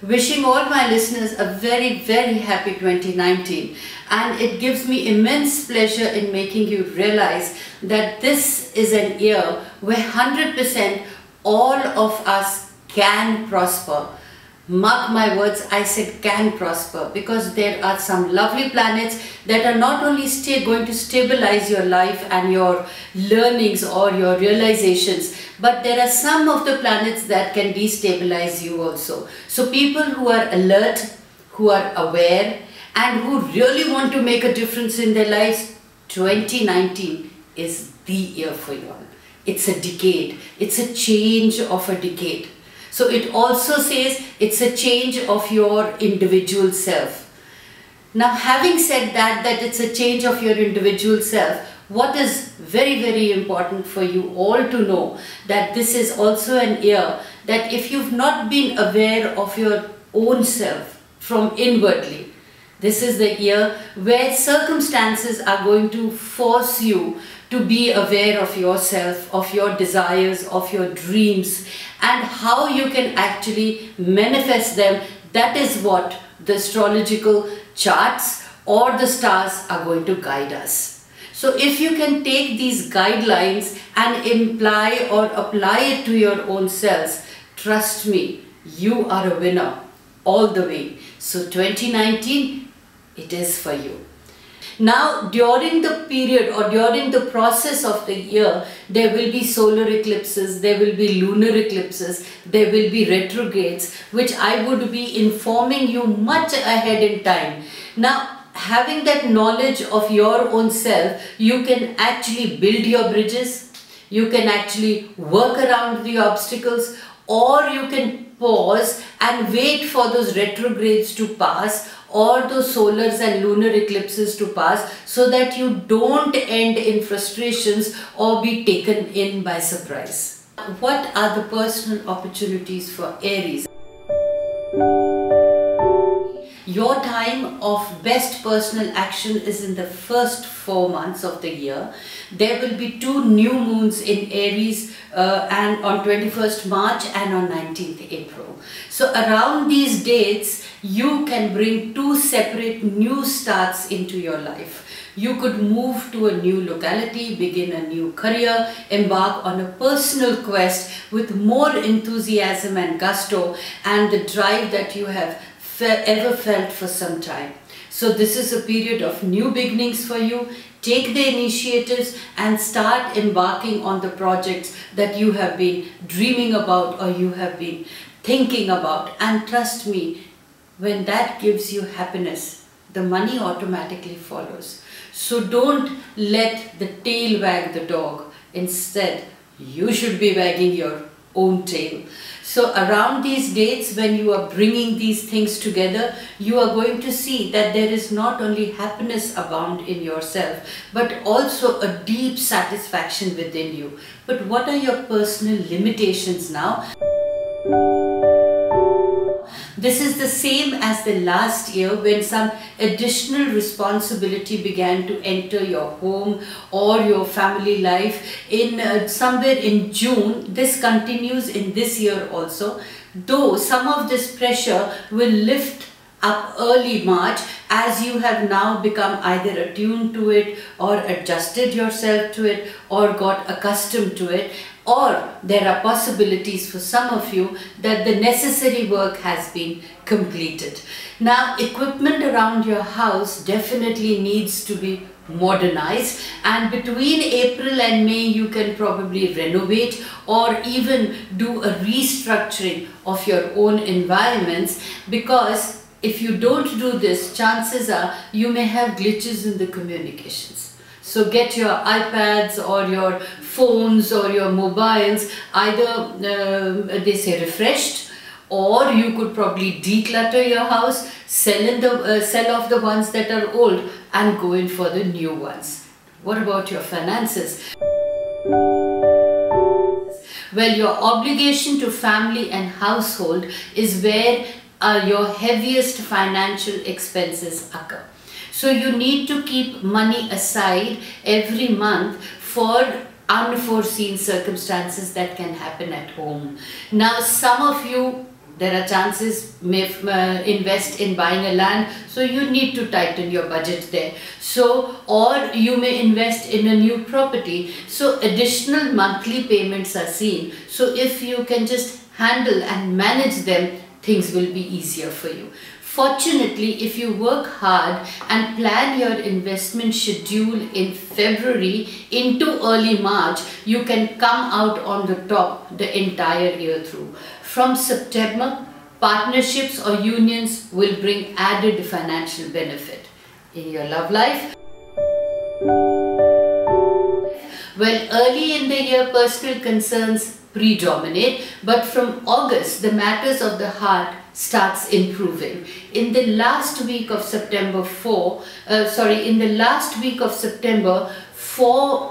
Wishing all my listeners a very, very happy 2019, and it gives me immense pleasure in making you realize that this is an year where 100% all of us can prosper. Mark my words, I said can prosper, because there are some lovely planets that are not only going to stabilize your life and your learnings or your realizations, but there are some of the planets that can destabilize you also. So people who are alert, who are aware, and who really want to make a difference in their lives, 2019 is the year for you all. It's a decade. It's a change of a decade. So it also says it's a change of your individual self. Now, having said that it's a change of your individual self, what is very, very important for you all to know, that this is also an year that if you've not been aware of your own self from inwardly, this is the year where circumstances are going to force you to be aware of yourself, of your desires, of your dreams, and how you can actually manifest them. That is what the astrological charts or the stars are going to guide us. So if you can take these guidelines and imply or apply it to your own selves, trust me, you are a winner all the way. So 2019, it is for you. Now, during the period or during the process of the year, there will be solar eclipses, there will be lunar eclipses, there will be retrogrades, which I would be informing you much ahead in time. Now, having that knowledge of your own self, you can actually build your bridges, you can actually work around the obstacles, or you can pause and wait for those retrogrades to pass, or those solars and lunar eclipses to pass, so that you don't end in frustrations or be taken in by surprise. What are the personal opportunities for Aries? Your time of best personal action is in the first 4 months of the year. There will be 2 new moons in Aries and on 21st March and on 19th April. So around these dates, you can bring 2 separate new starts into your life. You could move to a new locality, begin a new career, embark on a personal quest with more enthusiasm and gusto and the drive that you have ever felt for some time. So this is a period of new beginnings for you. Take the initiatives and start embarking on the projects that you have been dreaming about or you have been thinking about. And trust me, when that gives you happiness, the money automatically follows. So don't let the tail wag the dog. Instead, you should be wagging your own tail. So around these dates, when you are bringing these things together, you are going to see that there is not only happiness abound in yourself, but also a deep satisfaction within you. But what are your personal limitations now? This is the same as the last year, when some additional responsibility began to enter your home or your family life in somewhere in June. This continues in this year also, though some of this pressure will lift up early March as you have now become either attuned to it or adjusted yourself to it or got accustomed to it. Or there are possibilities for some of you that the necessary work has been completed. Now, equipment around your house definitely needs to be modernized, and between April and May you can probably renovate or even do a restructuring of your own environments, because if you don't do this, chances are you may have glitches in the communications. So get your iPads or your phones or your mobiles either they say refreshed, or you could probably declutter your house, sell off the ones that are old and go in for the new ones. What about your finances? Well, your obligation to family and household is where your heaviest financial expenses occur. So you need to keep money aside every month for unforeseen circumstances that can happen at home. Now, some of you There are chances may invest in buying a land, so you need to tighten your budget there. So, or you may invest in a new property, so additional monthly payments are seen. So if you can just handle and manage them, things will be easier for you. Fortunately, if you work hard and plan your investment schedule in February into early March, you can come out on the top the entire year through. From September, partnerships or unions will bring added financial benefit. In your love life, well, early in the year, personal concerns predominate, but from August, the matters of the heart starts improving. In the last week of September, four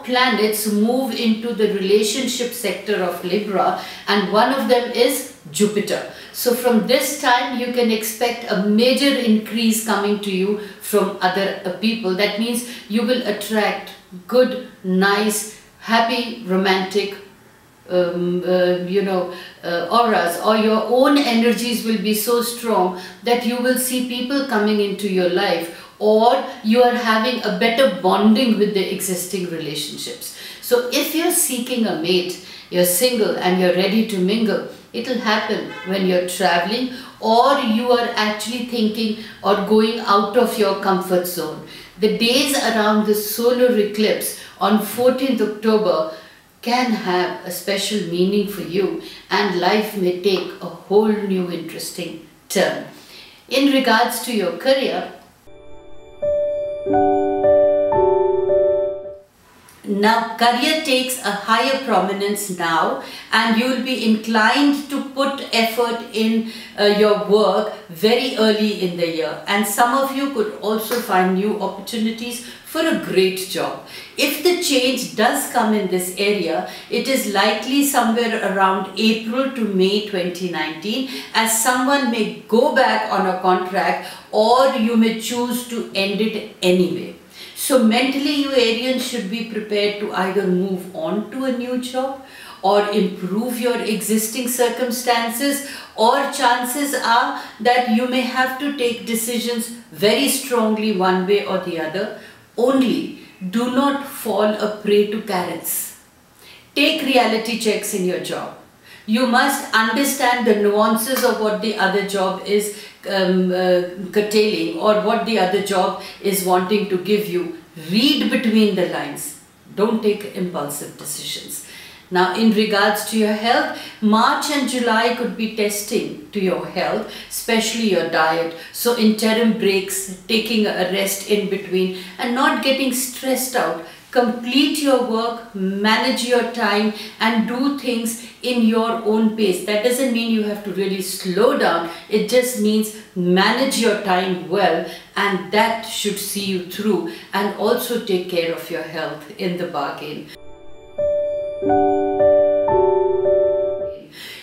planets move into the relationship sector of Libra, and one of them is Jupiter. So from this time, you can expect a major increase coming to you from other people. That means you will attract good, nice, happy, romantic auras, or your own energies will be so strong that you will see people coming into your life, or you are having a better bonding with the existing relationships. So if you're seeking a mate, you're single and you're ready to mingle, it will happen when you're traveling, or you are actually thinking or going out of your comfort zone. The days around the solar eclipse on 14th October can have a special meaning for you, and life may take a whole new interesting turn. In regards to your career, now career takes a higher prominence now, and you will be inclined to put effort in your work very early in the year, and some of you could also find new opportunities for a great job. If the change does come in this area, it is likely somewhere around April to May 2019, as someone may go back on a contract, or you may choose to end it anyway. So mentally, you Arians should be prepared to either move on to a new job or improve your existing circumstances, or chances are that you may have to take decisions very strongly one way or the other. Only do not fall a prey to carrots. Take reality checks in your job. You must understand the nuances of what the other job is curtailing, or what the other job is wanting to give you. Read between the lines. Don't take impulsive decisions. Now, in regards to your health, March and July could be testing to your health, especially your diet. So interim breaks, taking a rest in between, and not getting stressed out. Complete your work, manage your time, and do things in your own pace. That doesn't mean you have to really slow down. It just means manage your time well, and that should see you through, and also take care of your health in the bargain.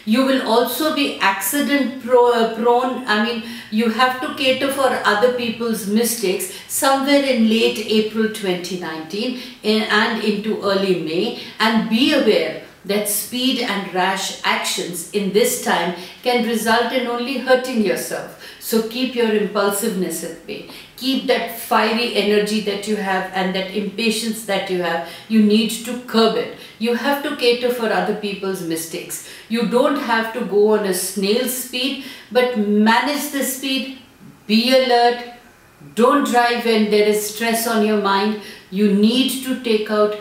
You will also be accident prone. I mean, you have to cater for other people's mistakes somewhere in late April 2019 and into early May, and be aware that speed and rash actions in this time can result in only hurting yourself. So keep your impulsiveness at bay. Keep that fiery energy that you have and that impatience that you have. You need to curb it. You have to cater for other people's mistakes. You don't have to go on a snail's speed, but manage the speed. Be alert. Don't drive when there is stress on your mind. You need to take out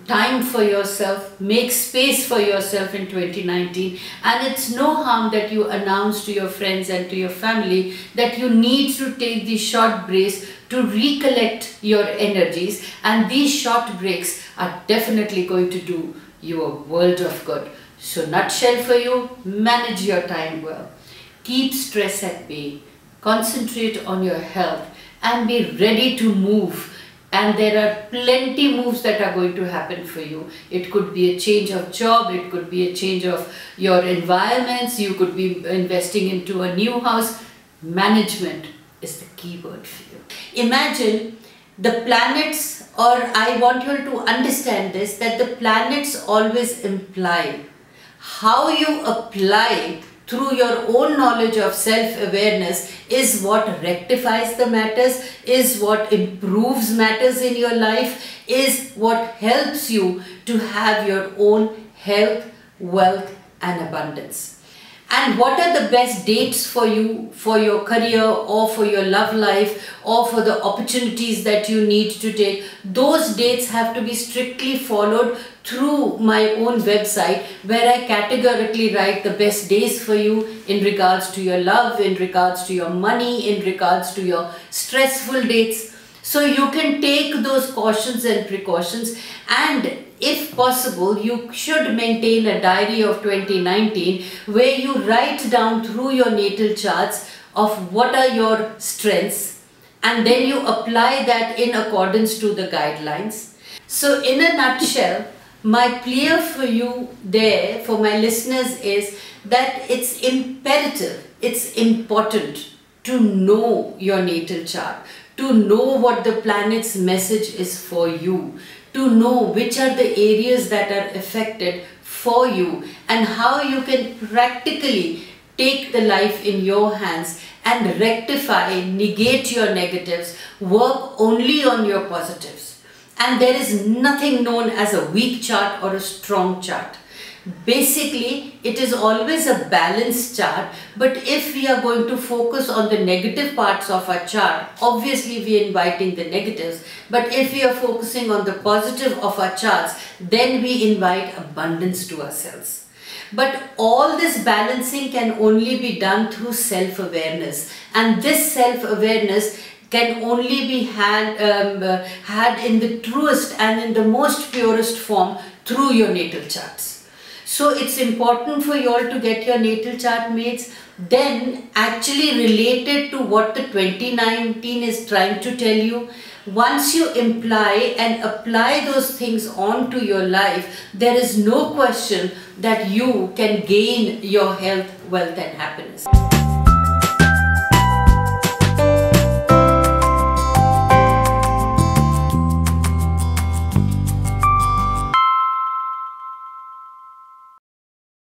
time for yourself, make space for yourself in 2019, and it's no harm that you announce to your friends and to your family that you need to take these short breaks to recollect your energies, and these short breaks are definitely going to do you a world of good. So nutshell for you, manage your time well, keep stress at bay, concentrate on your health, and be ready to move. And there are plenty moves that are going to happen for you. It could be a change of job, it could be a change of your environments, you could be investing into a new house. Management is the key word for you. Imagine the planets, or I want you to understand this, that the planets always imply how you apply through your own knowledge of self-awareness is what rectifies the matters, is what improves matters in your life, is what helps you to have your own health, wealth and abundance. And what are the best dates for you, for your career or for your love life or for the opportunities that you need to take? Those dates have to be strictly followed through my own website, where I categorically write the best days for you in regards to your love, in regards to your money, in regards to your stressful dates. So you can take those cautions and precautions, and if possible, you should maintain a diary of 2019 where you write down through your natal charts of what are your strengths, and then you apply that in accordance to the guidelines. So in a nutshell, my plea for you there, for my listeners, is that it's imperative, it's important to know your natal chart, to know what the planet's message is for you, to know which are the areas that are affected for you, and how you can practically take the life in your hands and rectify, negate your negatives, work only on your positives. And there is nothing known as a weak chart or a strong chart. Basically, it is always a balanced chart, but if we are going to focus on the negative parts of our chart, obviously we are inviting the negatives, but if we are focusing on the positive of our charts, then we invite abundance to ourselves. But all this balancing can only be done through self-awareness, and this self-awareness can only be had in the truest and in the most purest form through your natal charts. So it's important for you all to get your natal chart, mates, then actually related to what the 2019 is trying to tell you. Once you imply and apply those things onto your life, there is no question that you can gain your health, wealth and happiness.